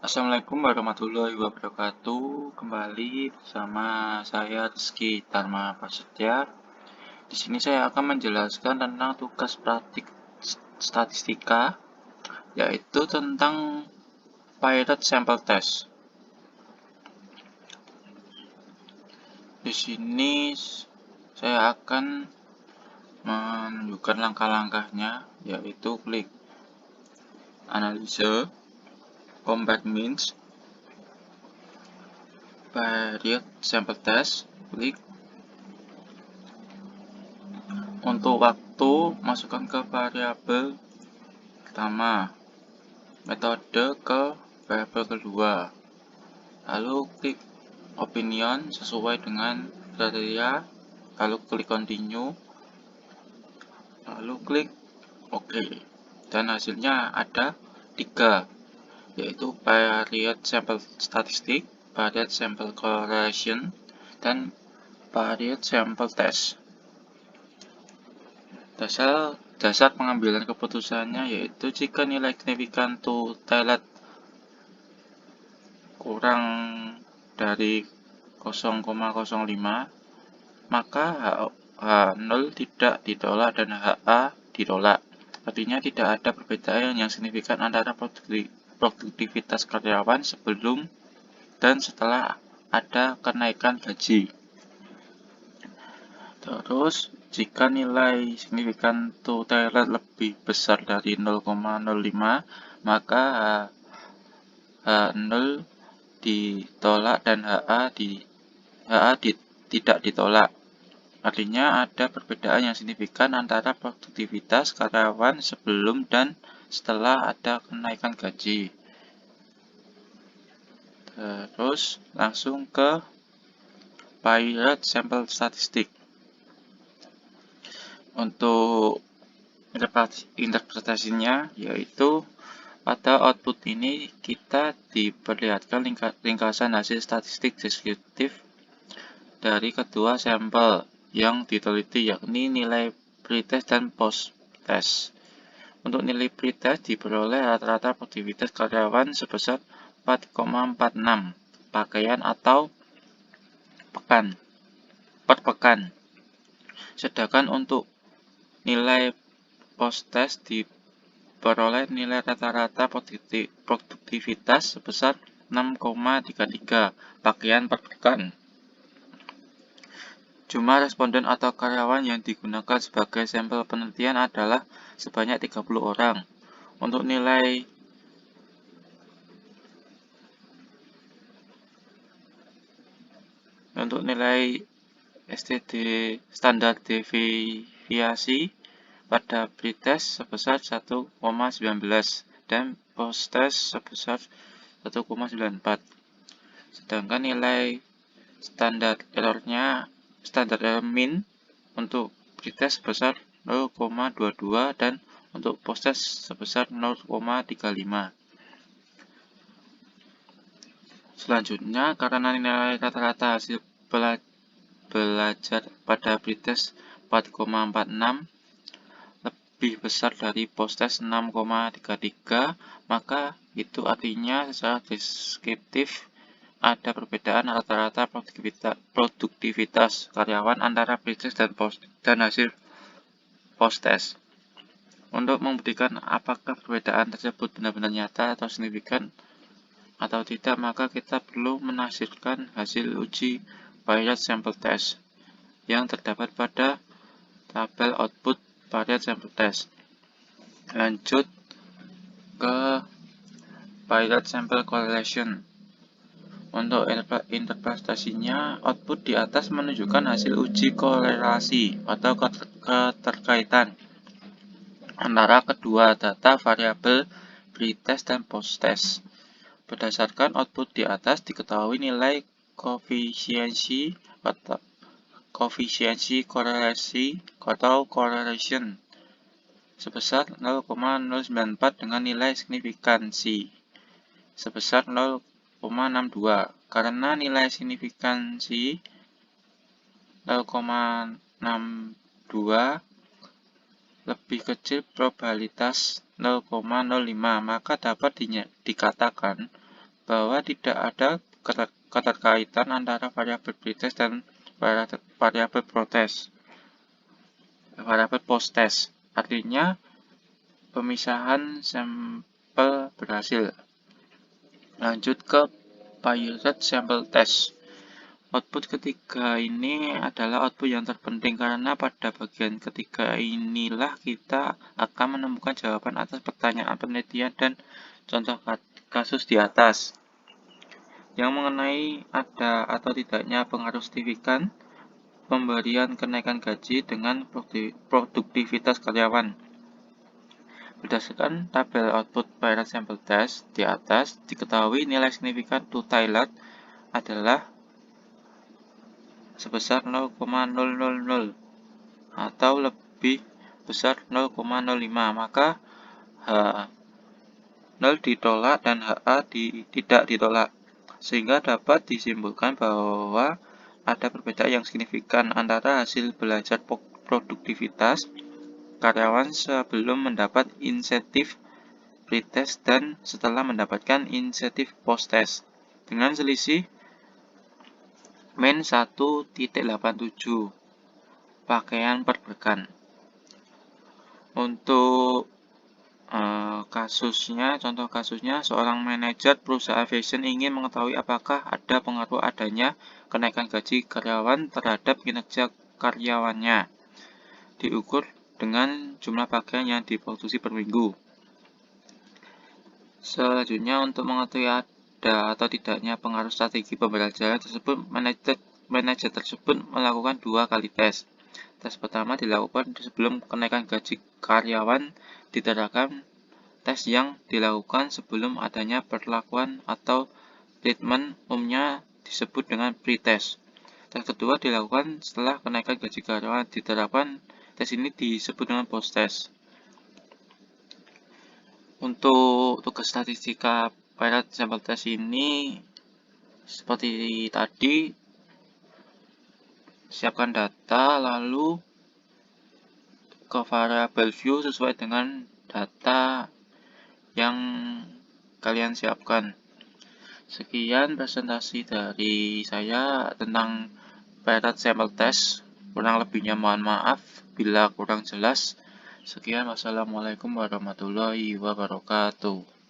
Assalamualaikum warahmatullahi wabarakatuh. Kembali bersama saya Rizky Dharma Prasetya. Di sini saya akan menjelaskan tentang tugas praktik statistika, yaitu tentang pilot sample test. Di sini saya akan menunjukkan langkah-langkahnya, yaitu klik analisa, compare means, pilot sample test, klik. Untuk waktu, masukkan ke variabel pertama, metode ke variabel kedua, lalu klik opinion sesuai dengan kriteria, lalu klik continue, lalu klik OK, dan hasilnya ada 3, yaitu variate sample statistik, variate sample correlation, dan variate sample test. Dasar pengambilan keputusannya yaitu jika nilai signifikan t-tailored kurang dari 0,05, maka H0 tidak ditolak dan HA ditolak. Artinya tidak ada perbedaan yang signifikan antara produktivitas karyawan sebelum dan setelah ada kenaikan gaji. Terus, jika nilai signifikan t-tailored lebih besar dari 0,05, maka H0 ditolak dan tidak ditolak. Artinya ada perbedaan yang signifikan antara produktivitas karyawan sebelum dan setelah ada kenaikan gaji. Terus langsung ke pilot sample statistik. Untuk interpretasinya yaitu pada output ini kita diperlihatkan ringkasan hasil statistik deskriptif dari kedua sampel yang diteliti, yakni nilai pretest dan post-test. Untuk nilai pretest diperoleh rata-rata produktivitas karyawan sebesar 4,46 pakaian atau per pekan. Sedangkan untuk nilai post-test diperoleh nilai rata-rata produktivitas sebesar 6,33 pakaian per pekan. Jumlah responden atau karyawan yang digunakan sebagai sampel penelitian adalah sebanyak 30 orang. Untuk nilai STD standar deviasi pada pretest sebesar 1,19 dan post-test sebesar 1,94. Sedangkan nilai standar error mean untuk pretest sebesar 0,22 dan untuk post-test sebesar 0,35. Selanjutnya, karena nilai rata-rata hasil belajar pada pretest 4,46 lebih besar dari post-test 6,33, maka itu artinya secara deskriptif ada perbedaan rata-rata produktivitas karyawan antara pretest dan hasil post-test. Untuk membuktikan apakah perbedaan tersebut benar-benar nyata atau signifikan atau tidak, maka kita perlu menafsirkan hasil uji pilot sample test yang terdapat pada tabel output pilot sample test. Lanjut ke pilot sample correlation. Untuk interpretasinya, output di atas menunjukkan hasil uji korelasi atau keterkaitan antara kedua data variabel pretest dan post-test. Berdasarkan output di atas diketahui nilai koefisiensi korelasi atau correlation sebesar 0,094 dengan nilai signifikansi sebesar 0,62. Karena nilai signifikansi 0,62 lebih kecil probabilitas 0,05, maka dapat dikatakan bahwa tidak ada keterkaitan antara variabel pretest dan variabel post-test. Artinya, pemisahan sampel berhasil. Lanjut ke pilot sample test. Output ketiga ini adalah output yang terpenting karena pada bagian ketiga inilah kita akan menemukan jawaban atas pertanyaan penelitian dan contoh kasus di atas. Yang mengenai ada atau tidaknya pengaruh signifikan pemberian kenaikan gaji dengan produktivitas karyawan. Berdasarkan tabel output pilot sample test di atas, diketahui nilai signifikan to Tyler adalah sebesar 0,000 atau lebih besar 0,05, maka H0 ditolak dan HA tidak ditolak, sehingga dapat disimpulkan bahwa ada perbedaan yang signifikan antara hasil belajar produktivitas karyawan sebelum mendapat insentif pretest dan setelah mendapatkan insentif post-test dengan selisih min 1,87 pakaian per rekan. Untuk contoh kasusnya, seorang manajer perusahaan fashion ingin mengetahui apakah ada pengaruh adanya kenaikan gaji karyawan terhadap kinerja karyawannya. Diukur dengan jumlah pakaian yang diproduksi per minggu. Selanjutnya, untuk mengetahui ada atau tidaknya pengaruh strategi pembelajaran tersebut, manajer tersebut melakukan 2 kali tes. Tes pertama dilakukan sebelum kenaikan gaji karyawan, diterapkan tes yang dilakukan sebelum adanya perlakuan atau treatment umumnya disebut dengan pre-test. Tes kedua dilakukan setelah kenaikan gaji karyawan, diterapkan tes ini disebut dengan post-test. Untuk tugas statistika pilot sample test ini seperti tadi, siapkan data lalu ke variable view sesuai dengan data yang kalian siapkan. Sekian presentasi dari saya tentang pilot sample test. Kurang lebihnya mohon maaf bila kurang jelas. Sekian, wassalamualaikum warahmatullahi wabarakatuh.